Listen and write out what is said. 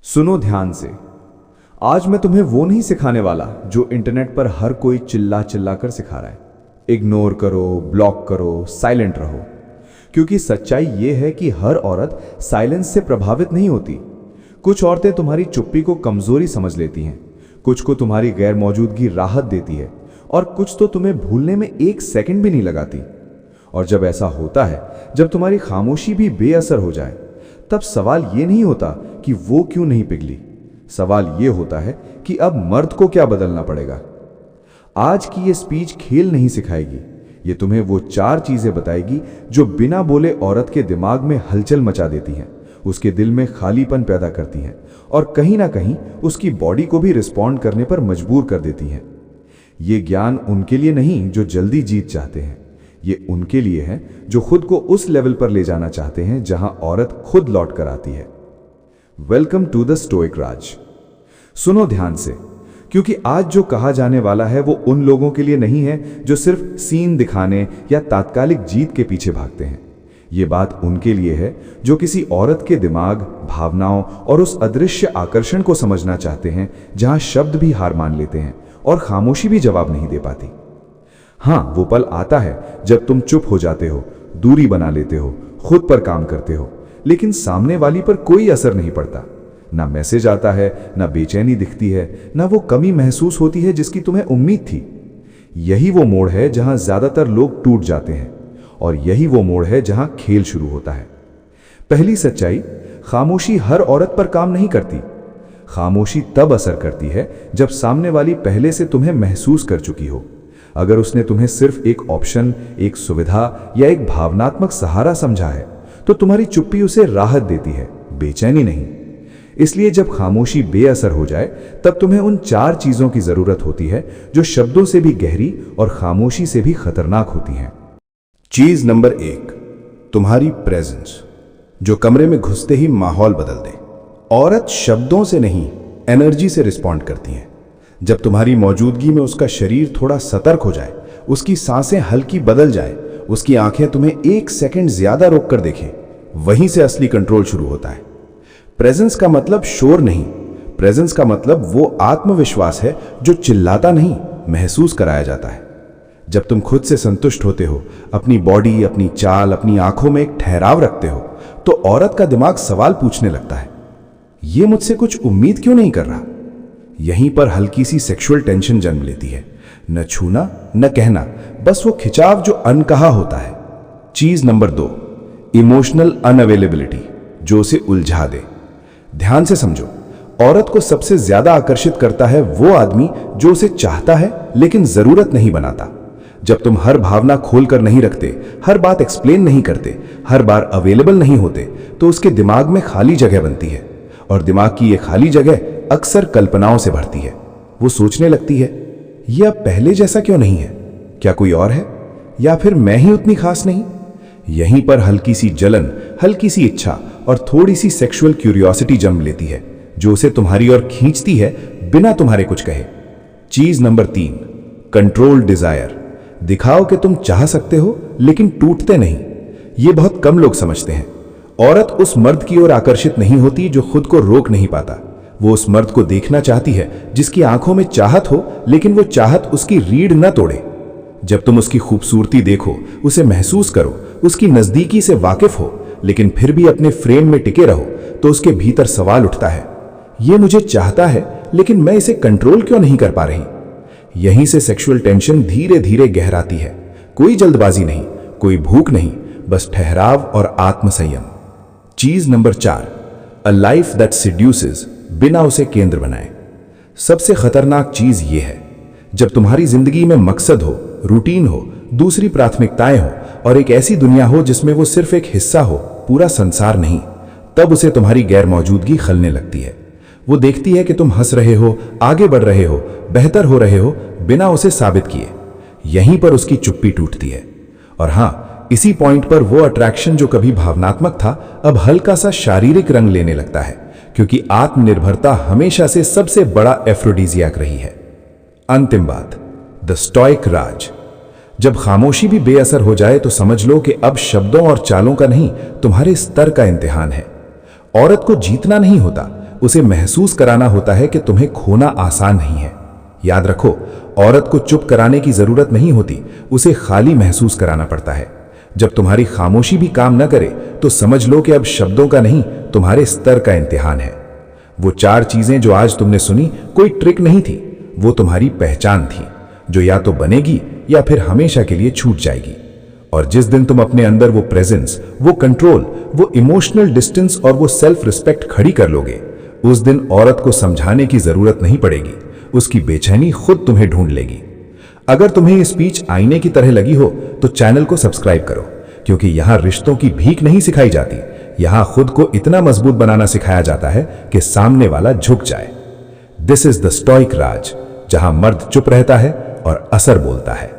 सुनो ध्यान से। आज मैं तुम्हें वो नहीं सिखाने वाला जो इंटरनेट पर हर कोई चिल्ला चिल्ला कर सिखा रहा है। इग्नोर करो, ब्लॉक करो, साइलेंट रहो। क्योंकि सच्चाई ये है कि हर औरत साइलेंस से प्रभावित नहीं होती। कुछ औरतें तुम्हारी चुप्पी को कमजोरी समझ लेती हैं, कुछ को तुम्हारी गैर मौजूदगी राहत देती है, और कुछ तो तुम्हें भूलने में एक सेकंड भी नहीं लगाती। और जब ऐसा होता है, जब तुम्हारी खामोशी भी बेअसर हो जाए, तब सवाल ये नहीं होता कि वो क्यों नहीं पिघली। सवाल ये होता है कि अब मर्द को क्या बदलना पड़ेगा। आज की ये स्पीच खेल नहीं सिखाएगी, ये तुम्हें वो 4 चीजें बताएगी जो बिना बोले औरत के दिमाग में हलचल मचा देती हैं, उसके दिल में खालीपन पैदा करती हैं और कहीं ना कहीं उसकी बॉडी को भी रिस्पॉन्ड करने पर मजबूर कर देती हैं। ये ज्ञान उनके लिए नहीं जो जल्दी जीत चाहते हैं, ये उनके लिए है जो खुद को उस लेवल पर ले जाना चाहते हैं जहां औरत खुद लौट कर आती है। वेलकम टू द स्टोइक राज। सुनो ध्यान से, क्योंकि आज जो कहा जाने वाला है वो उन लोगों के लिए नहीं है जो सिर्फ सीन दिखाने या तात्कालिक जीत के पीछे भागते हैं। ये बात उनके लिए है जो किसी औरत के दिमाग, भावनाओं और उस अदृश्य आकर्षण को समझना चाहते हैं जहां शब्द भी हार मान लेते हैं और खामोशी भी जवाब नहीं दे पाती। हाँ, वो पल आता है जब तुम चुप हो जाते हो, दूरी बना लेते हो, खुद पर काम करते हो, लेकिन सामने वाली पर कोई असर नहीं पड़ता। ना मैसेज आता है, ना बेचैनी दिखती है, ना वो कमी महसूस होती है जिसकी तुम्हें उम्मीद थी। यही वो मोड़ है जहां ज्यादातर लोग टूट जाते हैं, और यही वो मोड़ है जहां खेल शुरू होता है। पहली सच्चाई, खामोशी हर औरत पर काम नहीं करती। खामोशी तब असर करती है जब सामने वाली पहले से तुम्हें महसूस कर चुकी हो। अगर उसने तुम्हें सिर्फ एक ऑप्शन, एक सुविधा या एक भावनात्मक सहारा समझा है, तो तुम्हारी चुप्पी उसे राहत देती है, बेचैनी नहीं। इसलिए जब खामोशी बेअसर हो जाए, तब तुम्हें उन 4 चीजों की जरूरत होती है जो शब्दों से भी गहरी और खामोशी से भी खतरनाक होती हैं। चीज नंबर 1, तुम्हारी प्रेजेंस, जो कमरे में घुसते ही माहौल बदल दे। औरत शब्दों से नहीं, एनर्जी से रिस्पॉन्ड करती हैं। जब तुम्हारी मौजूदगी में उसका शरीर थोड़ा सतर्क हो जाए, उसकी सांसें हल्की बदल जाए, उसकी आंखें तुम्हें 1 सेकंड ज्यादा रोक कर देखें, वहीं से असली कंट्रोल शुरू होता है। प्रेजेंस का मतलब शोर नहीं, प्रेजेंस का मतलब वो आत्मविश्वास है जो चिल्लाता नहीं, महसूस कराया जाता है। जब तुम खुद से संतुष्ट होते हो, अपनी बॉडी, अपनी चाल, अपनी आंखों में एक ठहराव रखते हो, तो औरत का दिमाग सवाल पूछने लगता है, ये मुझसे कुछ उम्मीद क्यों नहीं कर रहा। यहीं पर हल्की सी सेक्सुअल टेंशन जन्म लेती है। न छूना, न कहना, बस वो खिंचाव जो अनकहा होता है। चीज नंबर 2, इमोशनल अनअवेलेबिलिटी, जो उसे उलझा दे। ध्यान से समझो, औरत को सबसे ज्यादा आकर्षित करता है वो आदमी जो उसे चाहता है लेकिन जरूरत नहीं बनाता। जब तुम हर भावना खोल कर नहीं रखते, हर बात एक्सप्लेन नहीं करते, हर बार अवेलेबल नहीं होते, तो उसके दिमाग में खाली जगह बनती है, और दिमाग की ये खाली जगह अक्सर कल्पनाओं से भरती है। वो सोचने लगती है, ये अब पहले जैसा क्यों नहीं है, क्या कोई और है, या फिर मैं ही उतनी खास नहीं। यहीं पर हल्की सी जलन, हल्की सी इच्छा और थोड़ी सी सेक्सुअल क्यूरियोसिटी जन्म लेती है, जो उसे तुम्हारी ओर खींचती है बिना तुम्हारे कुछ कहे। चीज नंबर 3, कंट्रोल डिजायर। दिखाओ कि तुम चाह सकते हो लेकिन टूटते नहीं। ये बहुत कम लोग समझते हैं। औरत उस मर्द की ओर आकर्षित नहीं होती जो खुद को रोक नहीं पाता। वो उस मर्द को देखना चाहती है जिसकी आंखों में चाहत हो, लेकिन वो चाहत उसकी रीढ़ न तोड़े। जब तुम उसकी खूबसूरती देखो, उसे महसूस करो, उसकी नजदीकी से वाकिफ हो, लेकिन फिर भी अपने फ्रेम में टिके रहो, तो उसके भीतर सवाल उठता है, ये मुझे चाहता है लेकिन मैं इसे कंट्रोल क्यों नहीं कर पा रही। यहीं से सेक्सुअल टेंशन धीरे धीरे गहराती है। कोई जल्दबाजी नहीं, कोई भूख नहीं, बस ठहराव और आत्मसंयम। चीज नंबर 4, अ लाइफ दैट सिड्यूसेस, बिना उसे केंद्र बनाए। सबसे खतरनाक चीज यह है, जब तुम्हारी जिंदगी में मकसद हो, रूटीन हो, दूसरी प्राथमिकताएं हो और एक ऐसी दुनिया हो जिसमें वो सिर्फ एक हिस्सा हो, पूरा संसार नहीं, तब उसे तुम्हारी गैर मौजूदगी खलने लगती है। वो देखती है कि तुम हंस रहे हो, आगे बढ़ रहे हो, बेहतर हो रहे हो, बिना उसे साबित किए। यहीं पर उसकी चुप्पी टूटती है। और हाँ, इसी पॉइंट पर वो अट्रैक्शन जो कभी भावनात्मक था, अब हल्का सा शारीरिक रंग लेने लगता है, क्योंकि आत्मनिर्भरता हमेशा से सबसे बड़ा एफ्रोडीजियाक रही है। अंतिम बात, द स्टोइक राज। जब खामोशी भी बेअसर हो जाए तो समझ लो कि अब शब्दों और चालों का नहीं, तुम्हारे स्तर का इम्तिहान है। औरत को जीतना नहीं होता, उसे महसूस कराना होता है कि तुम्हें खोना आसान नहीं है। याद रखो, औरत को चुप कराने की जरूरत नहीं होती, उसे खाली महसूस कराना पड़ता है। जब तुम्हारी खामोशी भी काम न करे तो समझ लो कि अब शब्दों का नहीं, तुम्हारे स्तर का इम्तिहान है। वो 4 चीजें जो आज तुमने सुनी कोई ट्रिक नहीं थी, वो तुम्हारी पहचान थी, जो या तो बनेगी या फिर हमेशा के लिए छूट जाएगी। और जिस दिन तुम अपने अंदर वो प्रेजेंस, वो कंट्रोल, वो इमोशनल डिस्टेंस और वो सेल्फ रिस्पेक्ट खड़ी कर लोगे, उस दिन औरत को समझाने की जरूरत नहीं पड़ेगी, उसकी बेचैनी खुद तुम्हें ढूंढ लेगी। अगर तुम्हें ये स्पीच आईने की तरह लगी हो तो चैनल को सब्सक्राइब करो, क्योंकि यहां रिश्तों की भीख नहीं सिखाई जाती, यहां खुद को इतना मजबूत बनाना सिखाया जाता है कि सामने वाला झुक जाए। दिस इज द स्टोइक राज, जहां मर्द चुप रहता है और असर बोलता है।